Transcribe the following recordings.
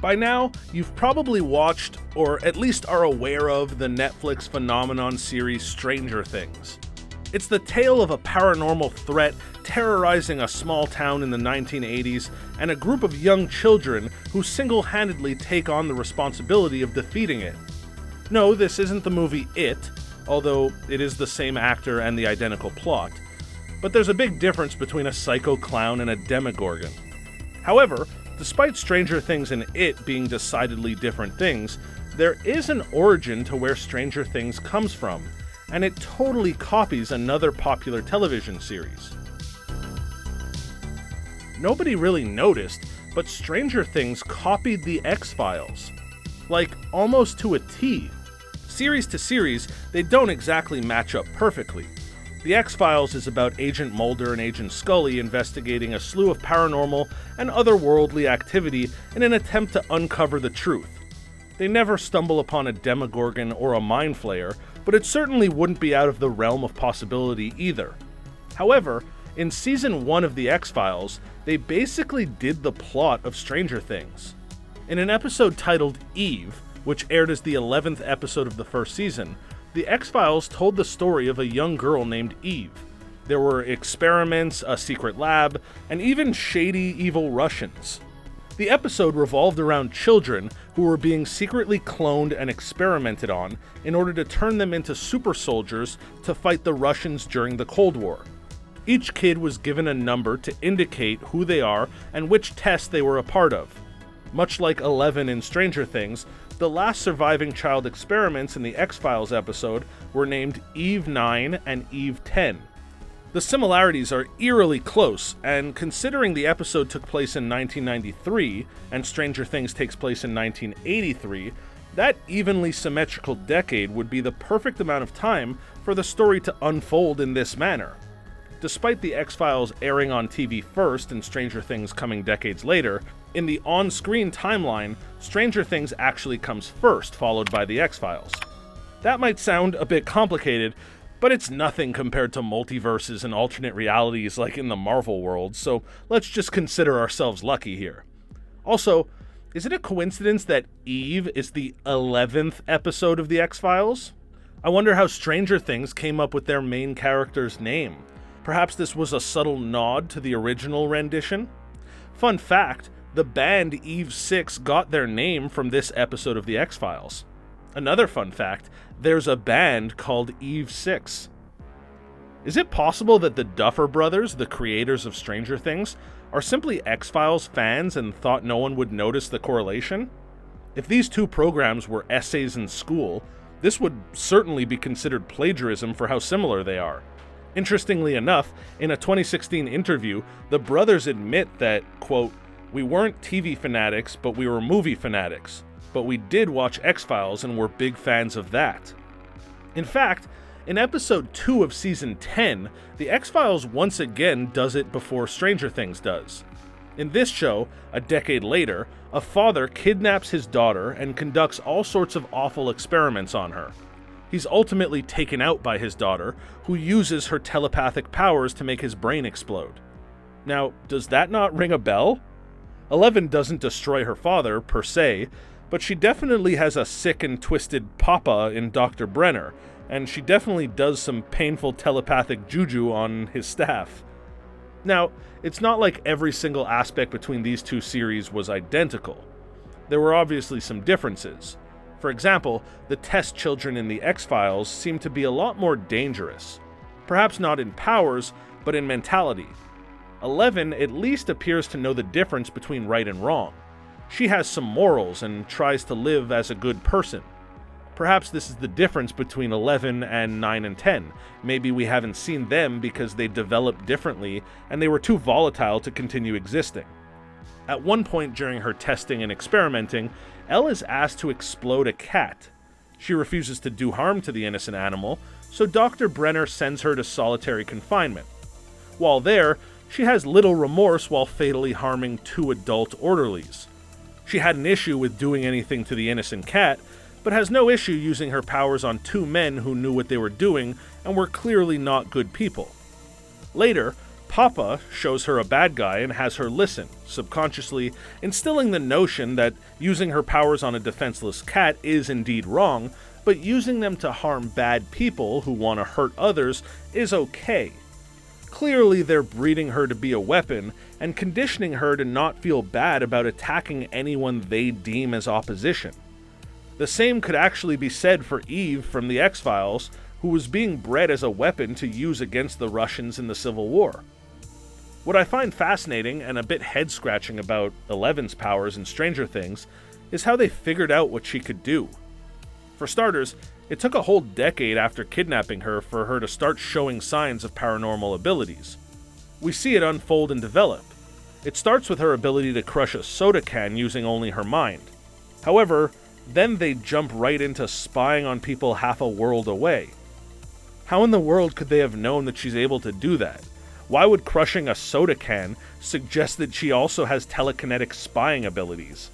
By now, you've probably watched, or at least are aware of, the Netflix phenomenon series Stranger Things. It's the tale of a paranormal threat terrorizing a small town in the 1980s and a group of young children who single-handedly take on the responsibility of defeating it. No, this isn't the movie It, although it is the same actor and the identical plot. But there's a big difference between a psycho clown and a demogorgon. However, despite Stranger Things and It being decidedly different things, there is an origin to where Stranger Things comes from, and it totally copies another popular television series. Nobody really noticed, but Stranger Things copied the X-Files. Like, almost to a T. Series to series, they don't exactly match up perfectly. The X-Files is about Agent Mulder and Agent Scully investigating a slew of paranormal and otherworldly activity in an attempt to uncover the truth. They never stumble upon a demogorgon or a mind flayer, but it certainly wouldn't be out of the realm of possibility either. However, in Season 1 of The X-Files, they basically did the plot of Stranger Things. In an episode titled Eve, which aired as the 11th episode of the first season, The X-Files told the story of a young girl named Eve. There were experiments, a secret lab, and even shady, evil Russians. The episode revolved around children who were being secretly cloned and experimented on in order to turn them into super soldiers to fight the Russians during the Cold War. Each kid was given a number to indicate who they are and which test they were a part of. Much like 11 in Stranger Things, the last surviving child experiments in the X-Files episode were named Eve 9 and Eve 10. The similarities are eerily close, and considering the episode took place in 1993 and Stranger Things takes place in 1983, that evenly symmetrical decade would be the perfect amount of time for the story to unfold in this manner. Despite the X-Files airing on TV first and Stranger Things coming decades later, in the on-screen timeline, Stranger Things actually comes first, followed by the X-Files. That might sound a bit complicated, but it's nothing compared to multiverses and alternate realities like in the Marvel world, so let's just consider ourselves lucky here. Also, is it a coincidence that Eve is the 11th episode of the X-Files? I wonder how Stranger Things came up with their main character's name. Perhaps this was a subtle nod to the original rendition? Fun fact, the band Eve 6 got their name from this episode of the X-Files. Another fun fact, there's a band called Eve 6. Is it possible that the Duffer brothers, the creators of Stranger Things, are simply X-Files fans and thought no one would notice the correlation? If these two programs were essays in school, this would certainly be considered plagiarism for how similar they are. Interestingly enough, in a 2016 interview, the brothers admit that, quote, "We weren't TV fanatics, but we were movie fanatics. But we did watch X-Files and were big fans of that." In fact, in episode 2 of season 10, the X-Files once again does it before Stranger Things does. In this show, a decade later, a father kidnaps his daughter and conducts all sorts of awful experiments on her. He's ultimately taken out by his daughter, who uses her telepathic powers to make his brain explode. Now, does that not ring a bell? 11 doesn't destroy her father, per se, but she definitely has a sick and twisted papa in Dr. Brenner, and she definitely does some painful telepathic juju on his staff. Now, it's not like every single aspect between these two series was identical. There were obviously some differences. For example, the test children in the X-Files seem to be a lot more dangerous. Perhaps not in powers, but in mentality. 11 at least appears to know the difference between right and wrong. She has some morals and tries to live as a good person. Perhaps this is the difference between 11 and 9 and 10. Maybe we haven't seen them because they developed differently and they were too volatile to continue existing. At one point during her testing and experimenting, Elle is asked to explode a cat. She refuses to do harm to the innocent animal, so Dr. Brenner sends her to solitary confinement. While there, she has little remorse while fatally harming 2 adult orderlies. She had an issue with doing anything to the innocent cat, but has no issue using her powers on 2 men who knew what they were doing and were clearly not good people. Later, Papa shows her a bad guy and has her listen, subconsciously instilling the notion that using her powers on a defenseless cat is indeed wrong, but using them to harm bad people who want to hurt others is okay. Clearly, they're breeding her to be a weapon and conditioning her to not feel bad about attacking anyone they deem as opposition. The same could actually be said for Eve from the X-Files, who was being bred as a weapon to use against the Russians in the Civil War. What I find fascinating and a bit head-scratching about Eleven's powers in Stranger Things is how they figured out what she could do. For starters, it took a whole decade after kidnapping her for her to start showing signs of paranormal abilities. We see it unfold and develop. It starts with her ability to crush a soda can using only her mind. However, then they jump right into spying on people half a world away. How in the world could they have known that she's able to do that? Why would crushing a soda can suggest that she also has telekinetic spying abilities?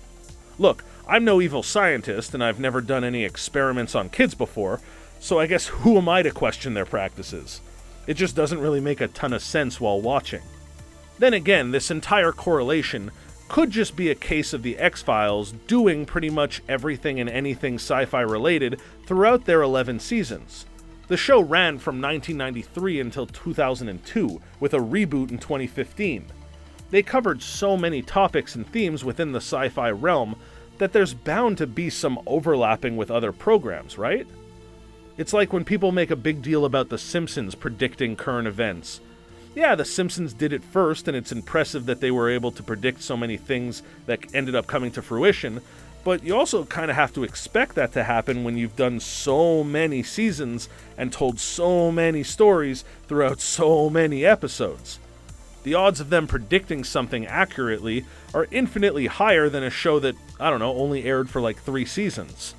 Look, I'm no evil scientist, and I've never done any experiments on kids before, so I guess who am I to question their practices? It just doesn't really make a ton of sense while watching. Then again, this entire correlation could just be a case of the X-Files doing pretty much everything and anything sci-fi related throughout their 11 seasons. The show ran from 1993 until 2002, with a reboot in 2015. They covered so many topics and themes within the sci-fi realm that there's bound to be some overlapping with other programs, right? It's like when people make a big deal about The Simpsons predicting current events. Yeah, The Simpsons did it first, and it's impressive that they were able to predict so many things that ended up coming to fruition, but you also kind of have to expect that to happen when you've done so many seasons and told so many stories throughout so many episodes. The odds of them predicting something accurately are infinitely higher than a show that, only aired for like 3 seasons.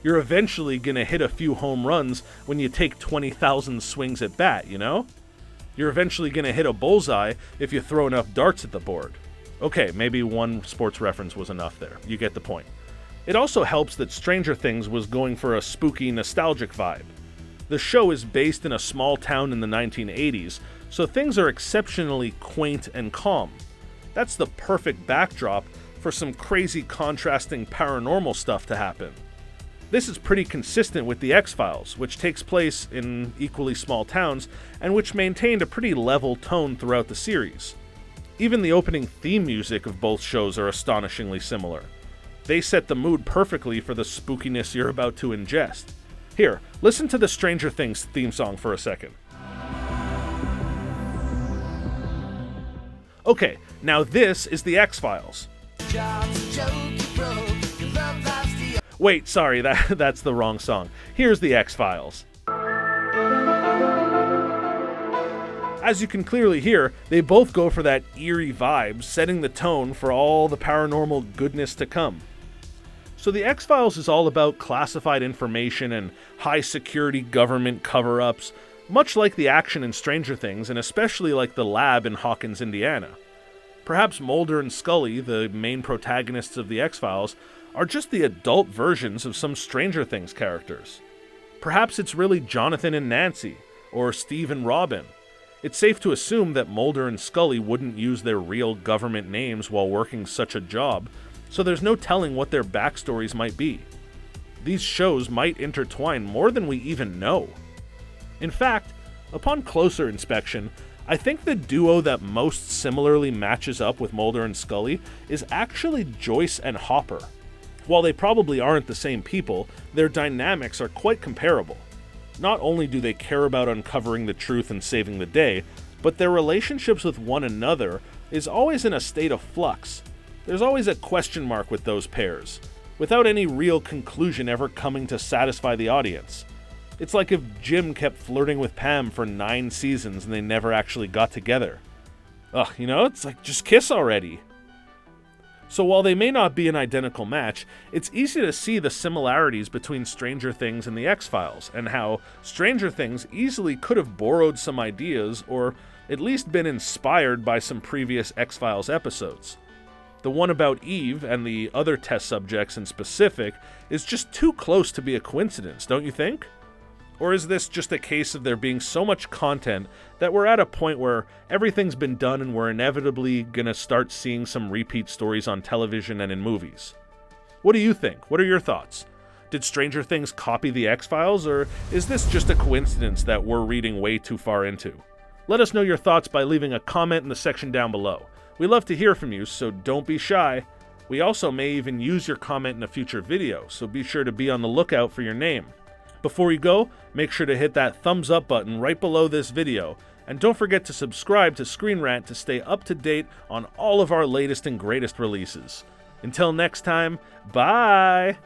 You're eventually gonna hit a few home runs when you take 20,000 swings at bat, you know? You're eventually gonna hit a bullseye if you throw enough darts at the board. Okay, maybe one sports reference was enough there. You get the point. It also helps that Stranger Things was going for a spooky, nostalgic vibe. The show is based in a small town in the 1980s, so things are exceptionally quaint and calm. That's the perfect backdrop for some crazy contrasting paranormal stuff to happen. This is pretty consistent with the X-Files, which takes place in equally small towns and which maintained a pretty level tone throughout the series. Even the opening theme music of both shows are astonishingly similar. They set the mood perfectly for the spookiness you're about to ingest. Here, listen to the Stranger Things theme song for a second. Okay, now this is the X-Files. Wait, sorry, that's the wrong song. Here's the X-Files. As you can clearly hear, they both go for that eerie vibe, setting the tone for all the paranormal goodness to come. So the X-Files is all about classified information and high-security government cover-ups, much like the action in Stranger Things, and especially like the lab in Hawkins, Indiana. Perhaps Mulder and Scully, the main protagonists of the X-Files, are just the adult versions of some Stranger Things characters. Perhaps it's really Jonathan and Nancy, or Steve and Robin. It's safe to assume that Mulder and Scully wouldn't use their real government names while working such a job, so there's no telling what their backstories might be. These shows might intertwine more than we even know. In fact, upon closer inspection, I think the duo that most similarly matches up with Mulder and Scully is actually Joyce and Hopper. While they probably aren't the same people, their dynamics are quite comparable. Not only do they care about uncovering the truth and saving the day, but their relationships with one another is always in a state of flux. There's always a question mark with those pairs, without any real conclusion ever coming to satisfy the audience. It's like if Jim kept flirting with Pam for 9 seasons and they never actually got together. Ugh, it's like, just kiss already. So while they may not be an identical match, it's easy to see the similarities between Stranger Things and the X-Files, and how Stranger Things easily could have borrowed some ideas, or at least been inspired by some previous X-Files episodes. The one about Eve, and the other test subjects in specific, is just too close to be a coincidence, don't you think? Or is this just a case of there being so much content that we're at a point where everything's been done and we're inevitably gonna start seeing some repeat stories on television and in movies? What do you think? What are your thoughts? Did Stranger Things copy the X-Files, or is this just a coincidence that we're reading way too far into? Let us know your thoughts by leaving a comment in the section down below. We love to hear from you, so don't be shy. We also may even use your comment in a future video, so be sure to be on the lookout for your name. Before you go, make sure to hit that thumbs up button right below this video, and don't forget to subscribe to Screen Rant to stay up to date on all of our latest and greatest releases. Until next time, bye!